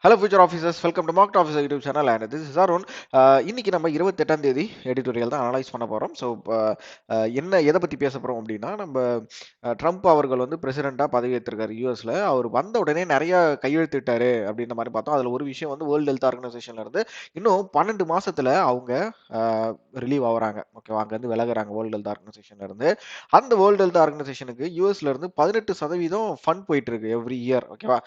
Hello future officers, welcome to market officer YouTube channel and this is Arun. இன்னைக்கு நம்ம 28ஆம் தேதி editorial தான் analyse பண்ண போகிறோம். ஸோ என்ன எதை பற்றி பேச போகிறோம் அப்படின்னா, நம்ம ட்ரம்ப் அவர்கள் வந்து பிரசிடெண்ட்டாக பதவியேற்றிருக்காரு யூஎஸில். அவர் வந்த உடனே நிறைய கையெழுத்திட்டாரு அப்படின்ற மாதிரி பார்த்தோம். அதில் ஒரு விஷயம் வந்து வேர்ல்டு ஹெல்த் ஆர்கனைசேஷன்ல இருந்து இன்னும் 12 மாசத்துல அவங்க ரிலீவ் ஆகுறாங்க. ஓகேவா, அங்கேருந்து விலகுறாங்க வேர்ல்டு ஹெல்த் ஆர்கனைசேஷன்ல இருந்து. அந்த வேர்ல்டு ஹெல்த் ஆர்கனைசேஷனுக்கு யூஎஸ்ல இருந்து 18% ஃபண்ட் போயிட்டு இருக்கு எவ்ரி இயர். ஓகேவா,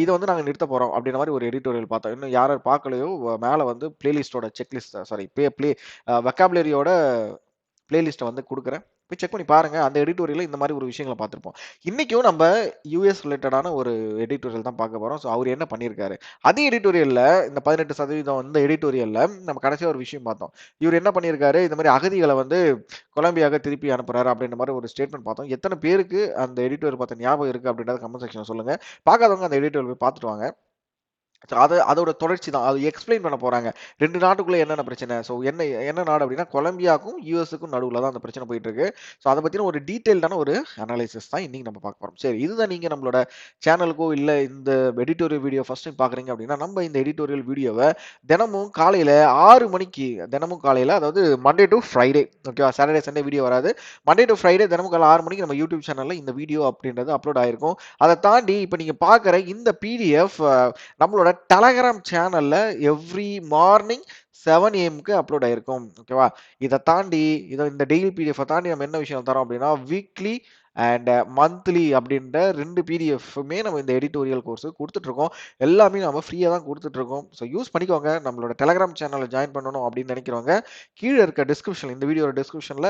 இதை வந்து நாங்கள் நிறுத்த போகிறோம் அப்படின்ற மாதிரி ஒரு எடிட்டோரியல் பார்த்தோம். இன்னும் யார் யார் பார்க்கலையோ மேலே வந்து பிளேலிஸ்டோட செக்லிஸ்ட் சாரி ப்ளே வெக்காபுலரியோட பிளேலிஸ்ட்டை வந்து கொடுக்குறேன், போய் செக் பண்ணி பாருங்க. அந்த எடிட்டோரியலில் இந்த மாதிரி ஒரு விஷயங்களை பார்த்துருப்போம். இன்றைக்கும் நம்ம யூஎஸ் ரிலேட்டடான ஒரு எடிட்டோரியல் தான் பார்க்க போகிறோம். ஸோ அவர் என்ன பண்ணியிருக்காரு, அதே எடிட்டோரியலில் இந்த 18% இந்த எடிட்டோரியலில் நம்ம கடைசியாக ஒரு விஷயம் பார்த்தோம். இவர் என்ன பண்ணியிருக்காரு, இந்த மாதிரி அகதிகளை வந்து கொலம்பியாக திருப்பி அனுப்புறாரு அப்படின்ற மாதிரி ஒரு ஸ்டேட்மெண்ட் பார்த்தோம். எத்தனை பேருக்கு அந்த எடிட்டோரியல் பார்த்த ஞாபகம் இருக்குது அப்படின்றத கமெண்ட் செக்ஷன் சொல்லுங்கள். பார்க்காதவங்க அந்த எடிட்டோரியல் போய் பார்த்துட்டு வாங்க. அதோட தொடர்ச்சி தான். அது எக்ஸ்பிளைன் பண்ண போறாங்க. 2 நாட்டுக்குள்ள என்னென்ன பிரச்சனை. ஸோ என்ன நாடு அப்படின்னா, கொலம்பியாக்கும் யுஎஸ்க்கும் நடுவுல தான் அந்த பிரச்சனை போயிட்டு இருக்கு. ஸோ அத பத்தின ஒரு டீடைல்டான ஒரு அனலைசிஸ் தான் இன்னைக்கு நம்ம பார்க்க போறோம். சரி, இதுதான் நீங்க நம்மளோட சேனலுக்கோ இல்ல இந்த எடிட்டோரியல் வீடியோ ஃபர்ஸ்ட் டைம் பார்க்குறீங்க அப்படின்னா, நம்ம இந்த எடிட்டோரியல் வீடியோவ தினமும் காலையில 6 மணிக்கு, தினமும் காலையில, அதாவது மண்டே டு ஃப்ரைடே, ஓகேவா, சாட்டர்டே சண்டே வீடியோ வராது. மண்டே டு ஃப்ரைடே தினமும் காலையில 6 மணிக்கு நம்ம யூடியூப் சேனல்ல இந்த வீடியோ அப்படின்றது அப்லோட் ஆயிருக்கும். அதை தாண்டி இப்ப நீங்க பார்க்குற இந்த பிடிஎஃப் நம்மளோட டெலகிராம் சேனல்ல எவ்ரி மார்னிங் 7 AM அப்லோட் ஆயிருக்கும். ஓகேவா, இதை தாண்டி இந்த டெய்லி பிடிஎஃப் தாண்டி நம்ம என்ன விஷயம் தரோம் அப்படின்னா, வீக்லி அண்ட் மந்த்லி அப்படின்ற 2 பிடிஎஃப்மே நம்ம இந்த எடிட்டோரியல் கோர்ஸ் கொடுத்துட்டு இருக்கோம். எல்லாமே நம்ம ஃப்ரீயாக தான் கொடுத்துட்டு இருக்கோம். ஸோ யூஸ் பண்ணிக்கோங்க. நம்மளோட டெலகிராம் சேனலில் ஜாயின் பண்ணணும் அப்படின்னு நினைக்கிறவங்க கீழே இருக்க டிஸ்கிரிப்ஷன், இந்த வீடியோட டிஸ்கிரிப்ஷனில்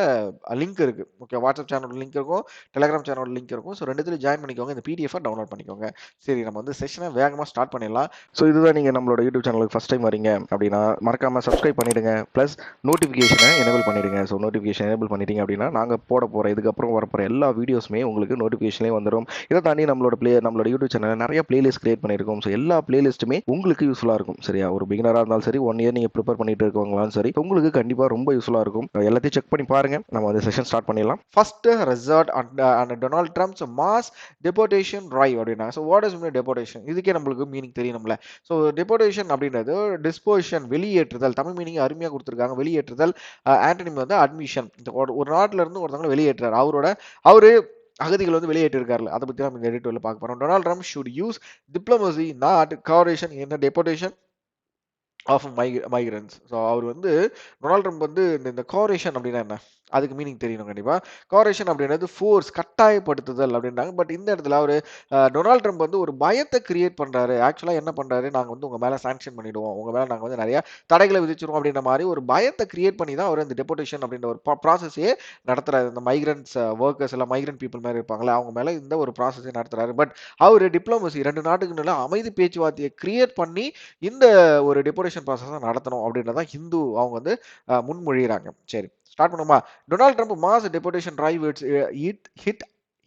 லிங்க் இருக்கு. ஓகே, வாட்ஸ்அப் சேனல் லிங்க் இருக்கும், டெலகிராம் சேனல் லிங்க் இருக்கும். ஸோ ரெண்டுத்துலையும் ஜாயின் பண்ணிக்கோங்க, இந்த பிடிஎஃப் டவுன்லோட் பண்ணிக்கோங்க. சரி, நம்ம வந்து செஷனை வேகமாக ஸ்டார்ட் பண்ணிடலாம். ஸோ இதுதான் நீங்கள் நம்மளோட யூடியூப் சேனலுக்கு ஃபஸ்ட் டைம் வரீங்க அப்படின்னா மறக்காமல் சப்ஸ்கிரைப் பண்ணிவிடுங்க. ப்ளஸ் நோட்டிஃபிகேஷனை எனேபிள் பண்ணிவிடுங்க. ஸோ நோட்டிஃபிகேஷன் எனேபிள் பண்ணிட்டீங்க அப்படின்னா நாங்கள் போட போகிற இதுக்கப்புறம் வரப்போகிற எல்லா வீடியோஸுமே உங்களுக்கு நோட்டிஃபிகேஷன்லேயே வந்துடும். இதை தாண்டி நம்மளோட யூடியூப் சேனலில் நிறைய பிளேலிஸ்ட் கிரியேட் பண்ணியிருக்கோம். ஸோ எல்லா பிளேலிஸ்ட்டுமே உங்களுக்கு யூஸ்ஃபுல்லாக இருக்கும். சரியா, ஒரு பிகினராக இருந்தாலும் சரி, 1 இயர் நீங்கள் ப்ரிப்பேர் பண்ணிட்டு இருக்கவங்களாலும் சரி, உங்களுக்கு கண்டிப்பாக ரொம்ப யூஸ்ஃபுல்லாக இருக்கும். எல்லாத்தையும் செக் பண்ணி பாருங்க. நம்ம வந்து செஷன் ஸ்டார்ட் பண்ணிடலாம். First resort and Donald Trump's mass deportation drive அப்படின்னா, so what is mean deportation, இதுக்கே நம்மளுக்கு மீனிங் தெரியணும்ல. ஸோ டெபோர்டேஷன் அப்படின்றது டிஸ்போசிஷன், வெளியேற்றுதல். தமிழ் மீனிங் அருமையாக கொடுத்துருக்காங்க, வெளியேற்றுதல். ஆண்டனி வந்து அட்மிஷன். ஒரு நாட்டில இருந்து ஒருத்தவங்களை வெளியேற்றாரு. அவரு அகதிகள் வந்து வெளியேற்றிருக்காருல, அதை பத்தி நம்ம இந்த எடிட்டோரியல் பார்க்க போறோம். Donald Trump should use diplomacy not coordination in deportation of migrants. So அவர் வந்து டொனால்ட் ட்ரம்ப் வந்து இந்த கோஆர்டினேஷன் அப்படின்னா என்ன, அதுக்கு மீனிங் தெரியணும் கண்டிப்பா. கோஆர்டினேஷன் அப்படின்றது ஃபோர்ஸ், கட்டாயப்படுத்துதல் அப்படின்றாங்க. பட் இந்த இடத்துல அவர் டொனால்ட் ட்ரம்ப் வந்து ஒரு பயத்தை கிரியேட் பண்றாரு. ஆக்சுவலா என்ன பண்றாரு, நாங்க வந்து உங்க மேல சாங்ஷன் பண்ணிடுவோம், உங்க மேல நாங்க வந்து நிறைய தடைகளை விதிச்சிருவோம் அப்படின்ற மாதிரி ஒரு பயத்தை கிரியேட் பண்ணி தான் அவர் இந்த டெபோர்டேஷன் அப்படின்ற ஒரு ப்ராசஸே நடத்துறாரு. இந்த மைக்ரன்ஸ் ஒர்க்கர்ஸ் எல்லாம் மைக்ரன்ட் பீப்புள் மாதிரி இருப்பாங்களே, அவங்க மேல இந்த ஒரு ப்ராசஸே நடத்துறாரு. பட் அவர் டிப்ளமசி, 2 நாட்டுக்கு நல்ல அமைதி பேச்சுவார்த்தையை கிரியேட் பண்ணி இந்த ஒரு டெபோர்டேஷன் ப்ராசஸ் நடத்தணும் அப்படின்றத ஹிந்து அவங்க வந்து முன்மொழிகிறாங்க. சரி, ஸ்டார்ட் பண்ணுமா. Donald Trump mass deportation drive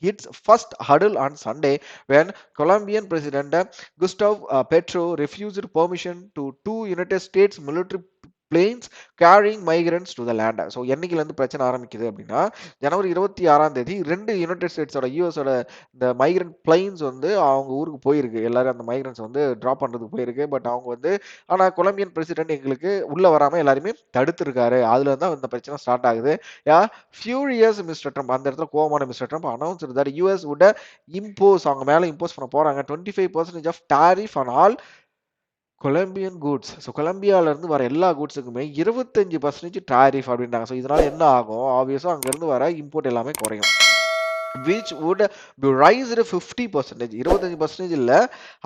its first hurdle on Sunday when Colombian President Gustavo Petro refused permission to 2 United States military planes carrying migrants to the land. So என்னைக்குல இருந்து பிரச்சனை ஆரம்பிக்குது அப்படின்னா, ஜனவரி 26ஆம் தேதி 2 யுனைடெட் ஸ்டேட்ஸோட யூஎஸோட இந்த மைக்ரண்ட் பிளைன்ஸ் வந்து அவங்க ஊருக்கு போயிருக்கு. எல்லாரும் அந்த மைக்ரன்ஸ் வந்து ட்ராப் பண்றதுக்கு போயிருக்கு. பட் அவங்க வந்து ஆனா கொலம்பியன் பிரசிடென்ட் எங்களுக்கு உள்ள வராம எல்லாருமே தடுத்துருக்காரு. அதுல தான் இந்த பிரச்சனை ஸ்டார்ட் ஆகுது. யா ஃபியூரியஸ் மிஸ்டர் ட்ரம்ப், அந்த இடத்துல கோவமான mister Trump announce that US would impose, அவங்க மேல இம்போஸ் பண்ண போறாங்க 25% of tariff on all Colombian goods. So கொலம்பியால இருந்து வர எல்லா கூட்ஸுக்குமே 25% டாரிஃப் அப்படின்றாங்க. ஸோ இதனால என்ன ஆகும், ஆப்வியஸா அங்க இருந்து வர இம்போர்ட் எல்லாமே குறையும். which would be raised 50%, 25% இல்ல,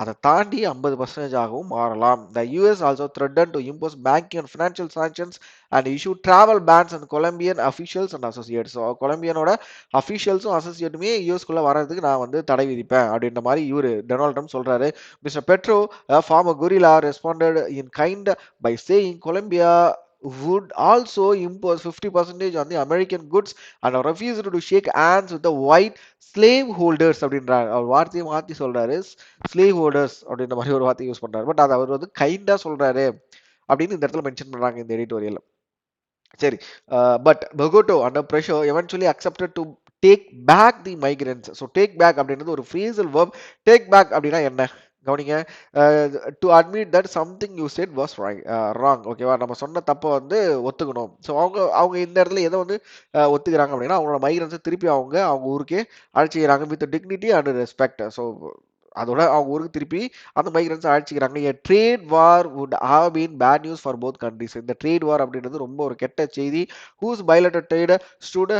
அதை தாண்டி 50% ஆகவும் மாறலாம். The US also threatened to impose banking and financial sanctions and issue travel bans on Colombian officials and associates. So கொலம்பியனோட அஃபிஷியல்ஸும் அசோசியேட்டுமே யூஎஸ்குள்ள வர்றதுக்கு நான் வந்து தடை விதிப்பேன் அப்படின்ற மாதிரி இவரு டொனால்ட் ட்ரம்ப் சொல்றாரு. Mister Petro, former guerrilla, responded in kind by saying Colombia would also impose 50% on the American goods and refused to shake hands with the white slave holders அப்படின்றாரு. அவர் வார்த்தையை மாற்றி சொல்றாரு, ஸ்லேவ் ஹோல்டர்ஸ் அப்படின்ற மாதிரி ஒரு வார்த்தை use பண்றாரு. பட் அது அவர் வந்து கைண்டா சொல்றாரு அப்படின்னு இந்த இடத்துல மென்ஷன் பண்றாங்க இந்த எடிட்டோரியல். சரி, but Bogota under pressure eventually accepted to take back the migrants. So take back அப்படின்றது ஒரு ஃப்ரேசல் வெர்ப். டேக் பேக் அப்படின்னா என்ன, கவனிங்க. To admit that something you said was wrong. ஓகேவா? நம்ம சொன்ன தப்ப வந்து ஒத்துக்கணும். ஸோ அவங்க அவங்க இந்த இடத்துல எத வந்து ஒத்துக்கிறாங்க அப்படின்னா, அவங்களோட மைக்ரன்ஸ திருப்பி அவங்க ஊருக்கே அழைச்சிக்கிறாங்க with dignity and respect. So அதோட அவங்க ஊருக்கு திருப்பி அந்த மைக்ரன்ஸ் அழைச்சிக்கிறாங்க. A trade war would have been bad news for both countries. இந்த ட்ரேட் வார் அப்படின்றது ரொம்ப ஒரு கெட்ட செய்தி. Whose bilateral trade stood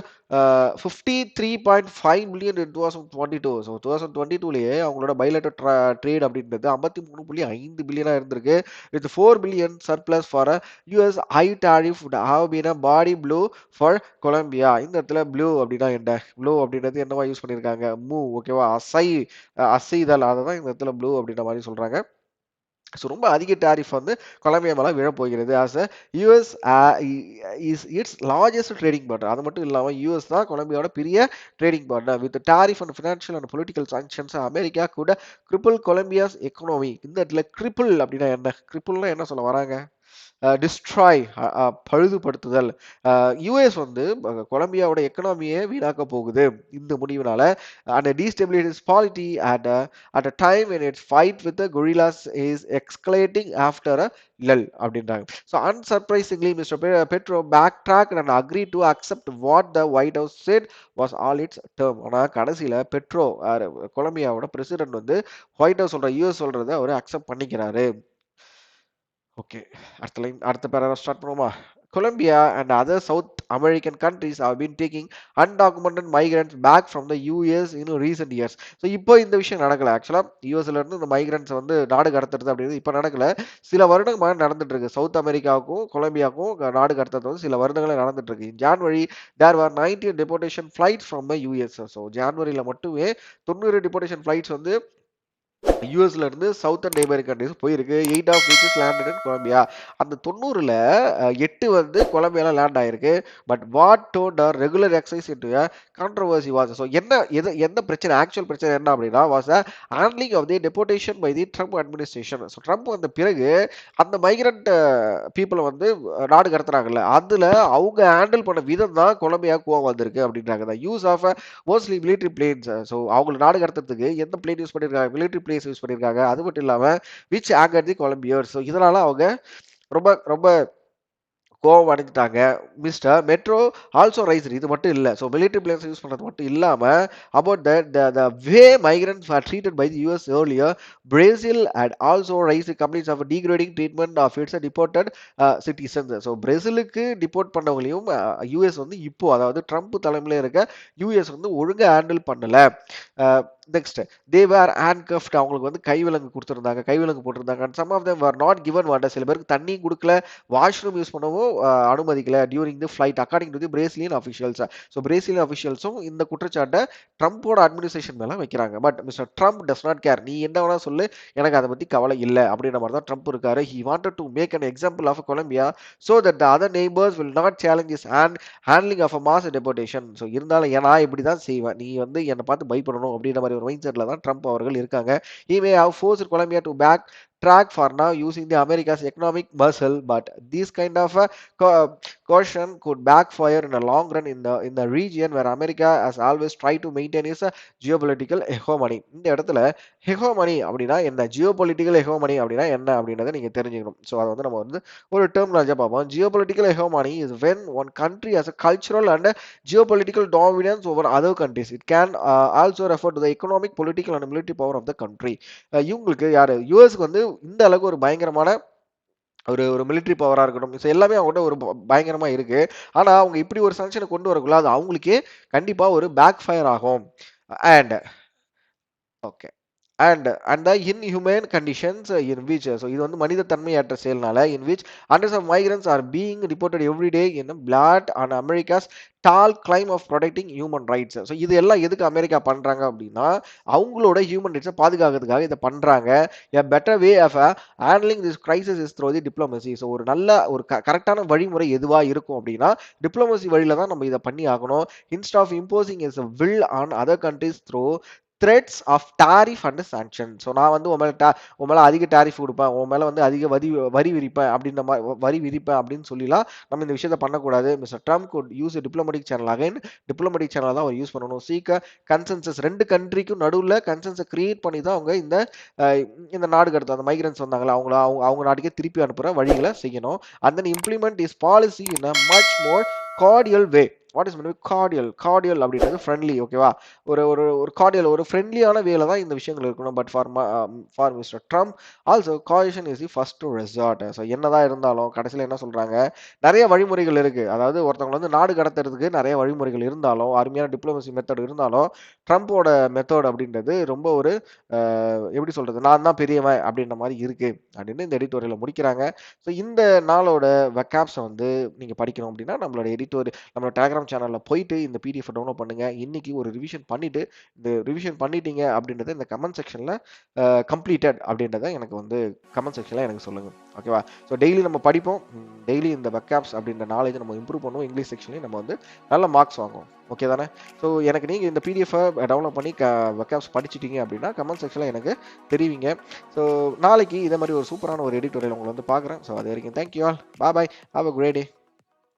53.5 million in 2022. So 2022லயே அவங்களோட பைலேட்டட் ட்ரேட் அப்படின்றது 53.5 பில்லியனா இருந்திருக்கு. With 4 billion surplus for US high tariff would have been a body blow for Colombia. இந்த இடத்துல ப்ளூ அப்படின்னா என்ன? ப்ளூ அப்படின்றது என்னவா யூஸ் பண்ணியிருக்காங்க? மூவ். ஓகேவா? அசைதல். அதை தான் இந்த இடத்துல ப்ளூ அப்படின்ற மாதிரி சொல்றாங்க. ஸோ ரொம்ப அதிக டாரிஃப் வந்து கொலம்பியா மேலே விழப்போகிறது. As a US is its largest trading partner. அது மட்டும் இல்லாமல் யூஎஸ் தான் கொலம்பியாவோட பெரிய trading partner. With tariff and financial and political sanctions America கூட கிரிப்பிள் கொலம்பியாஸ் எக்கனாமி. இந்த இடத்துல கிரிப்பிள் அப்படின்னா என்ன? கிரிப்பிள்னா என்ன சொல்ல வராங்க? டிஸ்ட்ராய், பழுதுபடுத்துதல். யுஎஸ் வந்து கொலம்பியாவோட எக்கனாமியை வீணாக்க போகுது இந்த முடிவுனால. And destabilise polity at a time when its fight with the gorillas is escalating after a lull அப்படின்றாங்க. So unsurprisingly mister Petro back track and agree to accept what the White House said was all its term. ஆனால் கடைசியில் Petro கொலம்பியாவோட president வந்து White House சொல்ற US சொல்றதை அவர் accept பண்ணிக்கிறாரு. Okay, அடுத்த லைன், அடுத்த பேராகிராஃப் ஸ்டார்ட் பண்ணுவோமா? Colombia and other South American countries have been taking undocumented migrants back from the US in recent years. So இப்போ இந்த விஷயம் நடக்கல. ஆக்சுவலாக யூஎஸ்ல இருந்து இந்த மைக்ரன்ஸ் வந்து நாடு கடத்துறது அப்படிங்கிறது இப்போ நடக்கல. சில வருடங்களாக நடந்துட்டு இருக்கு. சவுத் அமெரிக்காவுக்கும் கொலம்பியாவுக்கும் நாடு கடத்துறது வந்து சில வருடங்களே நடந்துட்டு இருக்கு. In January there are 90 deportation flights from the US. ஸோ ஜான்வரியில் மட்டுமே 90 deportation flights வந்து யூஎஸ்ல இருந்து சவுத்தர்ன் நெய்பரிங் கண்ட்ரிஸ் போயிருக்கு. 8 of which is landed in Colombia. அந்த 90ல 8 வந்து கொலம்பியால லேண்ட் ஆயிருக்கு. But what don't are regular exercise into controversy was. So என்ன பிரச்சனை, ஆக்சுவல் பிரச்சனை என்ன அப்படின்னா, was handling of the deportation by the Trump administration. So Trump வந்த பிறகு அந்த மைக்ரண்ட் பீப்புளை வந்து நாடு கடத்துறாங்கல்ல, அதுல அவங்க ஹேண்டில் பண்ண விதம் தான் கொலம்பியா கோவம் வந்திருக்கு அப்படின்றாங்க. The use of mostly military planes. So அவங்களை நாடு கடத்துறதுக்கு எந்த பிளேன் யூஸ் பண்ணியிருக்காங்க? மிலிட்ரி பிளேன்ஸ் யூஸ் பண்ணியிருக்காங்க. அது மட்டும் இல்லாம which anger the Colombians. So இதனால அவங்க ரொம்ப ரொம்ப கோவம் அடைஞ்சிட்டாங்க. Mister Petro also raise. இது மட்டும் இல்லை, ஸோ மிலிட்ரி பிளேன்ஸ் யூஸ் பண்ணுறது மட்டும் இல்லாமல் about the way migrants are treated by the US earlier. Brazil and also raise complaints of degrading treatment of its deported citizens. So பிரேசிலுக்கு deport பண்ணவங்களையும் US வந்து இப்போ, அதாவது ட்ரம்ப் தலைமையில் இருக்க யூஎஸ் வந்து ஒழுங்காக ஹேண்டில் பண்ணலை. Next, they were handcuffed. அவங்களுக்கு வந்து கைவிலங்கு கொடுத்துருந்தாங்க, கைவிலங்கு போட்டிருந்தாங்க. And some of them were not given water. சில பேருக்கு தண்ணியும் கொடுக்கல, வாஷ்ரூம் யூஸ் பண்ணவும் அனுமதிக்கல during the flight according to the Brazilian officials. So Brazilian அஃபிஷியல்ஸும் இந்த குற்றச்சாட்டை ட்ரம்ப்போட அட்மினிஸ்ட்ரேஷன் மேலே வைக்கிறாங்க. But mister Trump does not care. நீ என்ன வேணா சொல்லு, எனக்கு அதை பற்றி கவலை இல்லை அப்படின்ற மாதிரி தான் ட்ரம்ப் இருக்காரு. He wanted to make an example of Colombia so that the other neighbours will not challenge is handling of a mass deportation. So இருந்தாலும் நான் இப்படி தான் செய்வேன், நீ வந்து என்னை பார்த்து பயப்படணும் அப்படின்ற மாதிரி ஒரு மைண்ட் செட்டில் தான் ட்ரம்ப் அவர்கள் இருக்காங்க. He may have forced Colombia to backtrack for now using the America's economic muscle, but this kind of caution could backfire in the long run in the region where America has always tried to maintain its geopolitical hegemony. இந்த இடத்துல hegemony அப்படின்னா என்ன, geopolitical hegemony அப்படின்னா என்ன அப்படின்றத நீங்க தெரிஞ்சுக்கணும். So அதை வந்து நம்ம வந்து ஒரு டெர்மினாலஜியாக பார்ப்போம். Geopolitical hegemony is when one country has a cultural and geopolitical dominance over other countries. It can also refer to the economic, political and military power of the country. இவங்களுக்கு யாரு, யூஎஸ்க்கு வந்து இந்த அளவுக்கு ஒரு பயங்கரமான ஒரு ஒரு மிலிட்ரி பவரா இருக்கட்டும், ஸோ எல்லாமே அவங்ககிட்ட ஒரு பயங்கரமா இருக்கு. ஆனா அவங்க இப்படி ஒரு சங்ஷனை கொண்டு வரக்குள்ள அது அவங்களுக்கே கண்டிப்பா ஒரு பேக் ஃபயர் ஆகும். And okay, and the inhumane conditions in which, so இது வந்து மனித தன்மையற்ற செயல்னால, in which hundreds of migrants are being reported every day in blood on America's tall climb of protecting human rights. So இது எல்லாம் எதுக்கு America பண்றாங்க அப்படின்னா, அவங்களோட human ரைட்ஸை பாதுகாக்கிறதுக்காக இதை பண்றாங்க. a better way of handling this crisis is through the diplomacy. So ஒரு நல்ல ஒரு கரெக்டான வழிமுறை எதுவா இருக்கும் அப்படின்னா, டிப்ளமசி வழியில தான் நம்ம இதை பண்ணி ஆகணும். instead of imposing its will on other countries through threats of tariff and sanction. So நான் வந்து உன் மேலே அதிக டாரிஃப் கொடுப்பேன், உன் மேலே வந்து அதிக வரி விதிப்பேன் அப்படின்ற மாதிரி வரி விதிப்பேன் அப்படின்னு சொல்லிலாம் நம்ம இந்த விஷயத்தை பண்ணக்கூடாது. Mister Trump could use a diplomatic channel. Again diplomatic channel தான் அவர் யூஸ் பண்ணணும். சீக்க கன்சென்சஸ், ரெண்டு கண்ட்ரிக்கும் நடுவில் கன்சென்சஸ் கிரியேட் பண்ணி தான் அவங்க அஹ், இந்த நாடு கடத்த அந்த மைக்ரன்ஸ் வந்தாங்களா அவங்க நாட்டுக்கே திருப்பி அனுப்புகிற வழிகளை செய்யணும். And then implement is policy in a much more கார்டியல் way. What is மீன் கார்டியல்? கார்டியல் அப்படின்றது ஃப்ரெண்ட்லி, ஓகேவா? ஒரு ஒரு ஒரு கார்டியல், ஒரு ஃப்ரெண்ட்லியான வேல தான் இந்த விஷயங்கள் இருக்கணும். But for mister Trump also caution is the first resort. So என்னதான் இருந்தாலும் கடைசியில் என்ன சொல்றாங்க, நிறைய வழிமுறைகள் இருக்கு. அதாவது ஒருத்தவங்க வந்து நாடு கடத்துறதுக்கு நிறைய வழிமுறைகள் இருந்தாலும், அருமையான டிப்ளமசி மெத்தட் இருந்தாலும், ட்ரம்ப்போட மெத்தட் அப்படின்றது ரொம்ப ஒரு எப்படி சொல்றது, நான் தான் பெரியவன் அப்படின்ற மாதிரி இருக்கு அப்படின்னு இந்த எடிட்டோரியலை முடிக்கிறாங்க. ஸோ இந்த நாளோட வெக்காப்ஸை வந்து நீங்க படிக்கணும் அப்படின்னா நம்மளோட நம்மளோட டெலிகிராம் சேனல்ல போயிட்டு இந்த பிடிஎஃப் டவுன்லோட் பண்ணுங்க. இன்னைக்கு ஒரு ரிவிஷன் பண்ணிட்டு, இந்த ரிவிஷன் பண்ணிட்டீங்க அப்படின்றத இந்த கமெண்ட் செக்ஷன்ல கம்ப்ளீட்டட் அப்படின்றத எனக்கு வந்து கமெண்ட் செக்ஷன்ல எனக்கு சொல்லுங்க, ஓகேவா? ஸோ டெய்லி நம்ம படிப்போம், டெய்லி இந்த வெக்காப்ஸ் அப்படின்ற நாலேஜ் நம்ம இம்ப்ரூவ் பண்ணுவோம். இங்கிலீஷ் செக்ஷன்லையும் நம்ம வந்து நல்ல மார்க்ஸ் வாங்குவோம், ஓகே தானே? ஸோ எனக்கு நீங்கள் இந்த பிடிஎஃபை டவுன்லோட் பண்ணி வெக்காப்ஸ் படிச்சிட்டீங்க அப்படின்னா கமெண்ட் செக்ஷனில் எனக்கு தெரிவிங்க. ஸோ நாளைக்கு இதே மாதிரி ஒரு சூப்பரான ஒரு எடிட்டோரியல் உங்களை வந்து பார்க்குறேன். ஸோ அது வரைக்கும் thank you all, bye bye, have a great day.